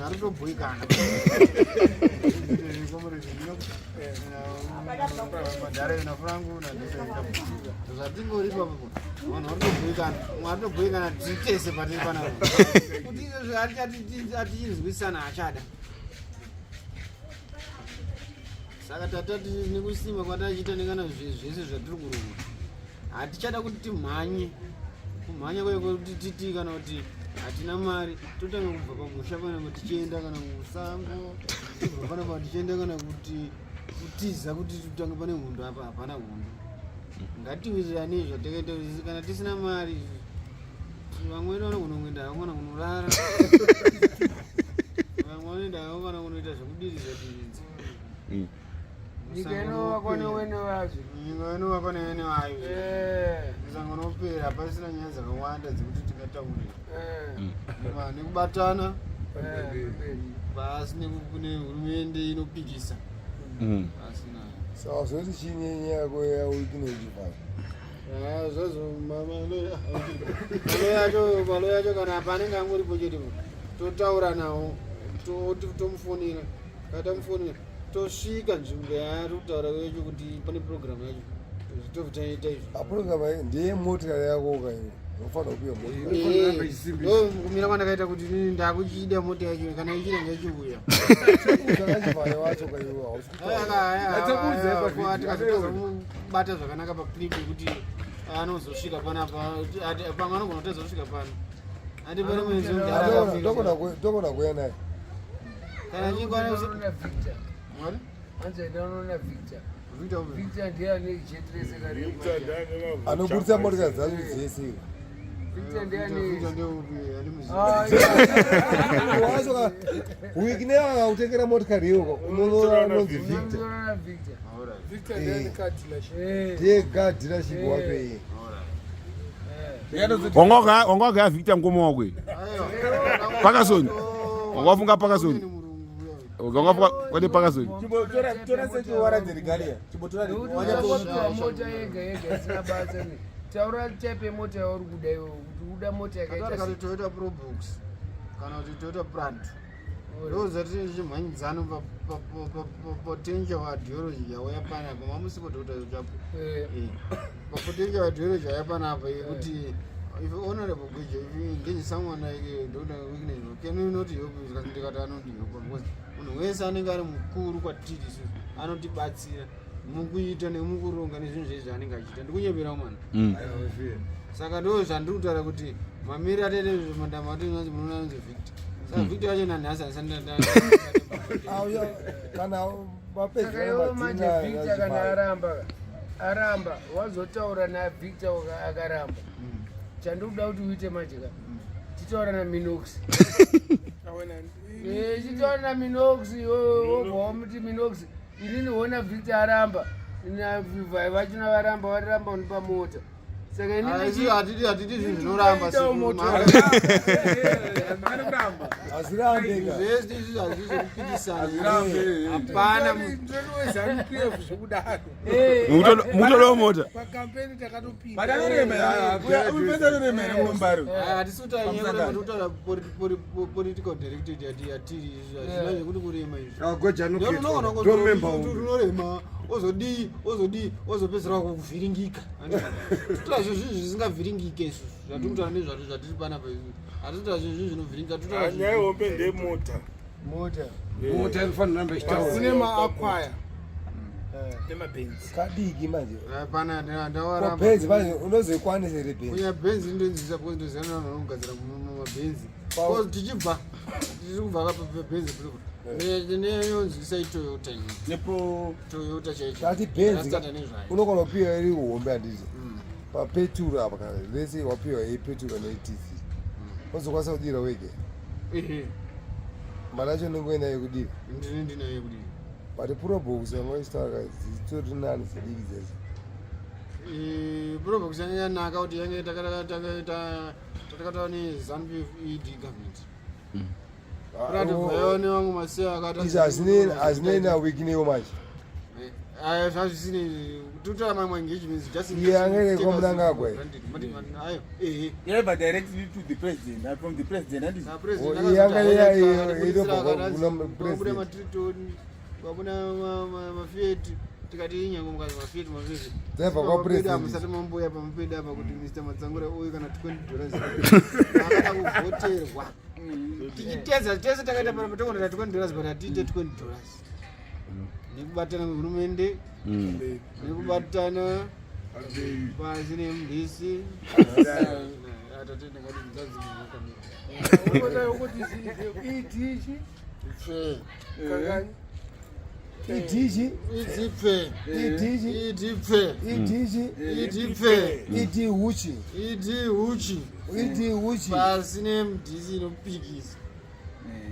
munhu ari kutobhuyikana madharena frangu zvatingori ipapo vanhu vari kutobhuyikana mumwe ari kutobhuyikana titese patiri panapa kuti izvezvo atichizwisana achada saka tatati nekusimba kwatachiita nekana zvese zvatiri kuruma hatichada kuti timhanye kumhanya kwaiko kuti titi kana kuti hatina mari totanga kubva pamusha panapa tichienda kana musango tibva panapa tichienda kana kuti kutiza kuti tutange pane hundu apa hapana hundu ngatiwirirane zvatakaita kana tisina mari vamweni vanogona kuenda havo kana kunorara vamwe vanoenda havo kana kunoita zvekudiriza diridzi nyika inovakwa newene wacho nyika inovakwa newene wayo musango unopera pasina nyaya dzakawanda dzekuti tingataurira nekubatana pasi nekune hurumende inopikisa pasina saka zvoti chinyenya yako yautinochifana zvazo malo yacho kana panenge angoripo chete totaura nawo tomufonera kana tamufonera tosvika nzvimbo yaari kutaura yacho kuti pane programu yacho tobvitaita izvo apurogiramu ndeye motikari yako kaio unofanira kupiwa kumira kwandakaita kuti ndakuchida mota yacho kana ichida ngachiuya akachivhaya wacho kaiwo tikazobata zvakanaka paclip yekuti anozosvika panapa pamwe anogona kutadza kusvika pano ati pane mwenzi togona kuya naye kana chingwana Victor ndiye ane jetlese kare anobudisa motikari dzacho dzese Victor ndiye ane wacho wikine akautekera motikari iyo unonzi Victor ndiye car dealership wacho iye wangwagaya Victor ngomokwe Pakasoni wangafunga Pakasoni kwade Pakasoni mota yega yega isina basa taura chepe mota yauri kuda iwe kuti uda mota yakaita Toyota Probox kana kuti Toyota Prado ndozati chimhanyidzano papotenja wadhiology yauya panapa mamusipodhota chapo papotenja wadhiology yauya panapa yekuti if honorable Gweja, if you engage someone like Dr. Weakness, can you not help us? Because they got another because unaweza anenge ari mukuru kwatiri isusu anotibatsira mukuita nemukuronga nezvinhu zvezvi anenge achiita ndikunyepera mwana saka ndo zvandiri kutaura kuti mamiri ataite mandama atinanzi munonanzi Victor saka Victor wacho nanhasi kana manje Victor kana aramba wazotaura naVictor akaramba chandikuda kuti uite manje ka titaura naMinox chitaura naMinox wobva wamuti Minox inini wona Victor aramba navivhai vachona varamba varamba unipa mota saka inini hatiti zvinhu zvinoramba hazirambeka zvese izvi hazvi zvekupikisana hapana mutodawo mota pakampeni takatopinda hatisi kutaura political directed yatiri hazvina zvekuti kurema izviunorema ozodii ozopedzera kuvhiringika totora zvezvi zvisingavhiringike isusu zvatikutaura nezvato zvatiri panapa hatitotaura zvezvi zvinovhiringika nyaya hombe ndemota mota inofanira ramba ichitaura kune maakwaya nemabenzi kadiki manje pana ndawaramba benzi manje unozokwanisa here benzi kunya benzi ndonzisa because ndozana vanhu vanogadzira mabenzi because tichibva tiri kubva benzi neyonzisa itoyota toyota chaicho ati benzi unogona kupiwa iri hombe handiti papeturu apa kana lese wapiwa ipeturu neTC uzokwanisa kudira wege mari yacho ndingoinayo kudira ndinayo kudira but Probox yangoistaka dzitori nani dzidiki dzese Probox yange yanaka kuti yange takataura neZANU-PF government Prado vayone wangu masiya akati hazine na wiki neyo manje zvazvisine totora mamwe engagements just Angeke komulangagwe. Never directly to the president, and from the president, and vabuda matritoni vabuna mafeti tikati inyango mukazi mafeti musati mamboya pamupedi apa kuti Mr. Matsangura uyu kana $20 akada kuvhoterwa tichitedza tese takaita panapa tokondera $20 but hatiite $20 nekubatana nehurumende nekubatana pasi nemudhisi uchi pasi nemudhisi inopikisa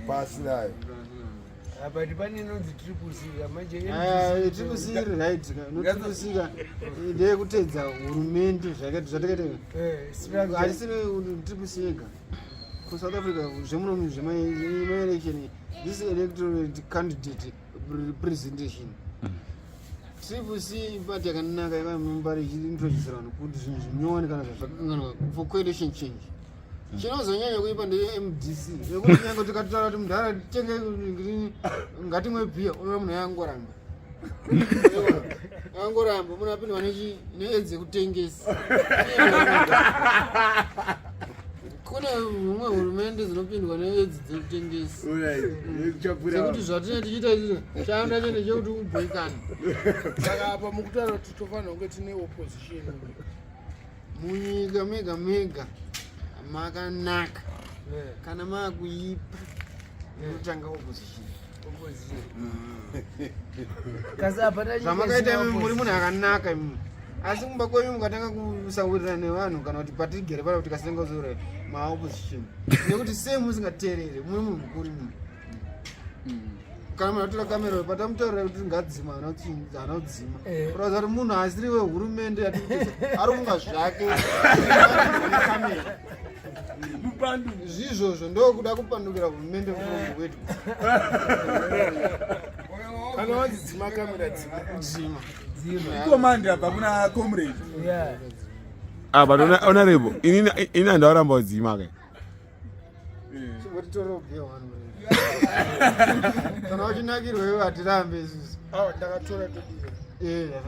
pasi nayo but pane inonzi triple manje triple C right notriple ndeyekutedza hurumende zvatakaita hatisiri triple C yega kuSouth Africa zvemunomu zvemaelection this electoral candidate representation triple C party yakanaka yakamembari ichiintroducera vanhu kuti zvinhu zvinyowani kana zvazvakanganwa for coalition change chinozonyanya kuipa ndeye-MDC yekuti nyange tikatotaura kuti munhu aratenge ngatimwe bhiya unova munhu angoramba munapindwa needzi yekutengesa kune humwe hurumende dzinopindwa needzi dzekutengesa sekuti zvatinenge tichiita izvo chaanda chende chekuti ubhoikana saka apa mukutaura kuti tofanira kunge tine opposition munyika mega mega makanaka kana makuipa inotanga opposition zvamakaita muri munhu akanaka asi kumba kwenyu mukatanga kusawirirana nevanhu kana kuti patigere pana kuti kasenga kuzora maopposition nekuti sei musingateerere muri munhu mukuru kana munhu atora kamera patamutaurira kuti ngadzima hana kudzima kutaura kuti munhu asiri wehurumende ari kunga zvake kamera zvizvozvo ndokuda kupandukira hurumende murongo wedu kana wadzidzima kamera dzima komanda apa kuna comrade but honorable ini andauramba kudzima kai chivotitorobhiya wanu kana wachinakirwewo hatirambe isusu ndakatora todiwa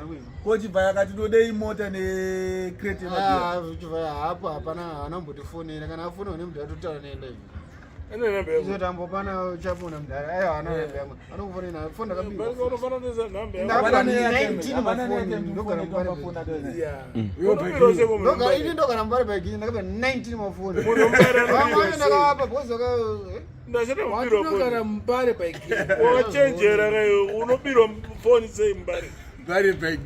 kochibva yakati todei mota necrate chibva hapo hapana mbotifonera kana afona une mudhara totaura neenda izvo tambopana chapona mudhara aiwa hana namba yamwe anokufonera foni ndakabiini ndogara mubari baigini ndakabe 19 mafoni vamwe ndakavapa bhozi watinogara mubare baigini wachenjera kayo unobirwa foni sei mubare Very big.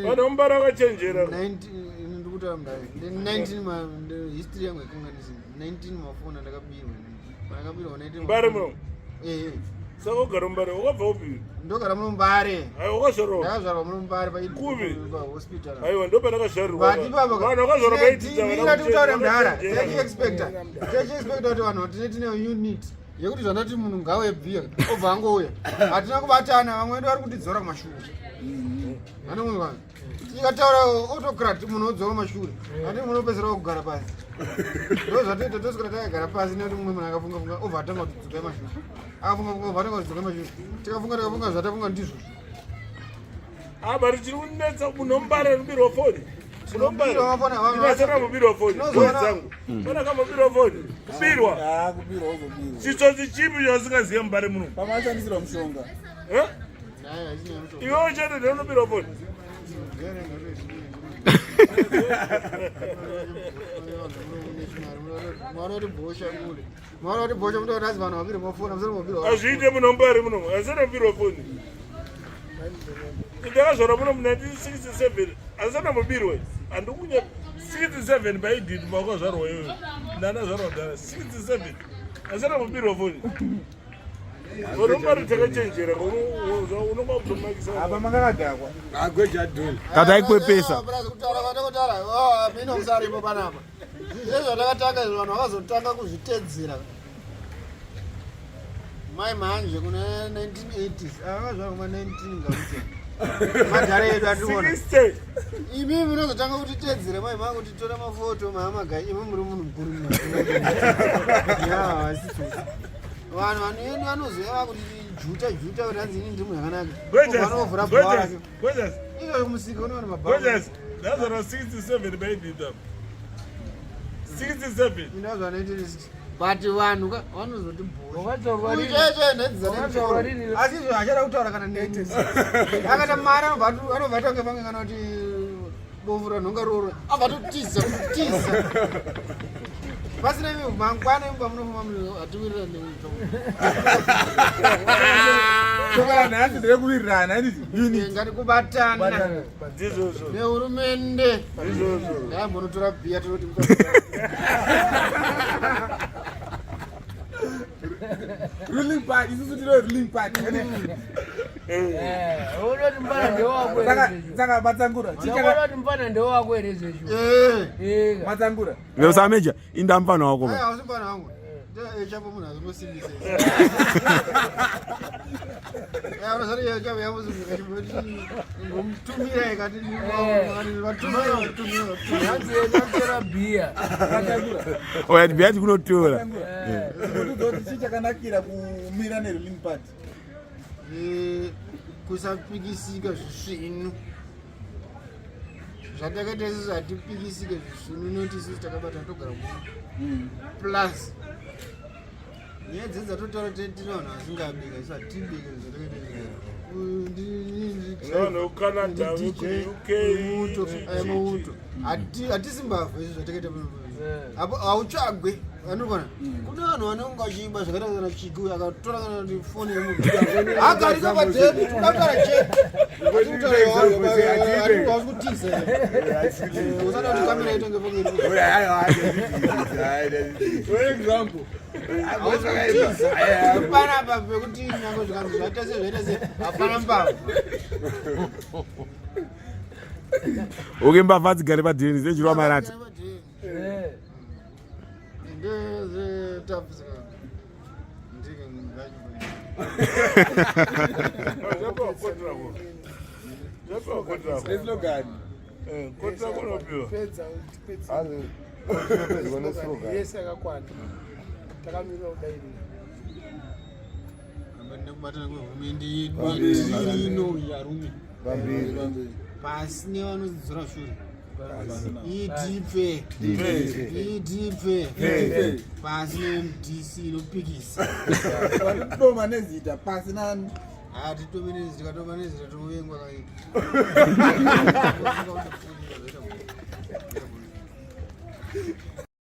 vanombara vakachenjera 19 history yangu yakanganisi 19 mafoni ndakabirwa mbare muno saka ugara mumbare wakabva upi ndogara muno Mbare wakazvarwa ndakazvarwa muno Mbare kuvi pahospital aiwa ndo pandakazvarwa vanhu vakazvarwa paititaura mudhara techiexpecta kuti vanhu tine unit yekuti zvandati munhu ngawebhiya obva angouya hatina kubatana vamwe vedu vari kutidzora kumashure anomwe tikataura autocrat munhu odzora kumashure hati munhu opedzera kugara pasi ndo zvatoita toswera takagara pasi nekuti mumwe munhu akafunga obva atanga kutidzoka mashure akafunga atanga kutidzoka mashure tikafunga zvatafunga ndizvo bari chiri kunetsa munhu mbare rubirwa foni inasera mubirwa foni dzangu pana kamubirwa foni kubirwa chitsotsi chipi chasingaziva mubare muno Pamashandisirwa mushonga. iwewo chete ndeunobirwa foni azviite muno mbare muno asana mubirwa foni ndakazvara muno mu1967 asana mubirwa handikunya 67 paidhiti makazvarwa iyoyo ndanazvarwa dara 67 asana mubirwa foni unombari takachenjera unonga kutomakisa Apa makakadhakwa. Agweja dhoni. Katayikwepesa. Mina usaripo panapa. Izvo ndakatanga vanhu vakazotanga kuzvitedzera. mai manje kuna 1980s akazvara kuma 19 ngakuti madhara edu ationa imi munozotanga kuti tedzere mai mangu kuti tora mafoto maamagai imi muri munhu mukuru vanhu vanoedu vanozoeva kuti juta kuti hanzi ini ndimu yakanaka vanovhura bhawa rake iyo musika unoona mabhawa that's around 67 baby them 67 inazva 1960 but vanhu vanozoti asi izvo hachada kutaura kana 90s akata mari anobva tange mange kana kuti bofu ranhonga roro abva totiza pasina imi mangwana imba munofuma hatiwirirana ngati kubatana nehurumende ndayambonotora bhiya toti ruling party isusu tino ruling party unoti mbana ndewako saka matsangura unoti mbana ndewako ere zvezvo matsangura ngesameja indamfana wako hausi mbana wangu chapo munhu azonosimbisa unozati chapo yamutumira ikati vatumira bhiya oya bhiya tikunotora chichakanakira kumira neruling party kusapikisika zvisvinu zvatakaita isusu hatipikisike zvisvinu noti isusu takabata togara plus nyaya dzedzi dzatotaura tino vanhu vasingabika isu hatibike zvatakaitamuuto hatisimbavha izvo zvatakaita hautsvagwe vanokona kune vanhu vanonga vachiimba zvakaita kana chiku akatora kana kuti foni yemunhu agarika padzedu tokataura chehausi kutiza usada kuti kamera itonge example hapana mbavhu yekuti nyange zvikanzi zvaita se hapana mbavhu uke mbavha dzigare padheni zechirwa marata yese akakwana takamira udairi nekubatana kwehurumende yedu ino yarume pasi nevanodzidzora shure idhipe pasi nemdc inopikisa vanodoma nezita pasi nani hatitome nezita katoma nezita touvengwa kaii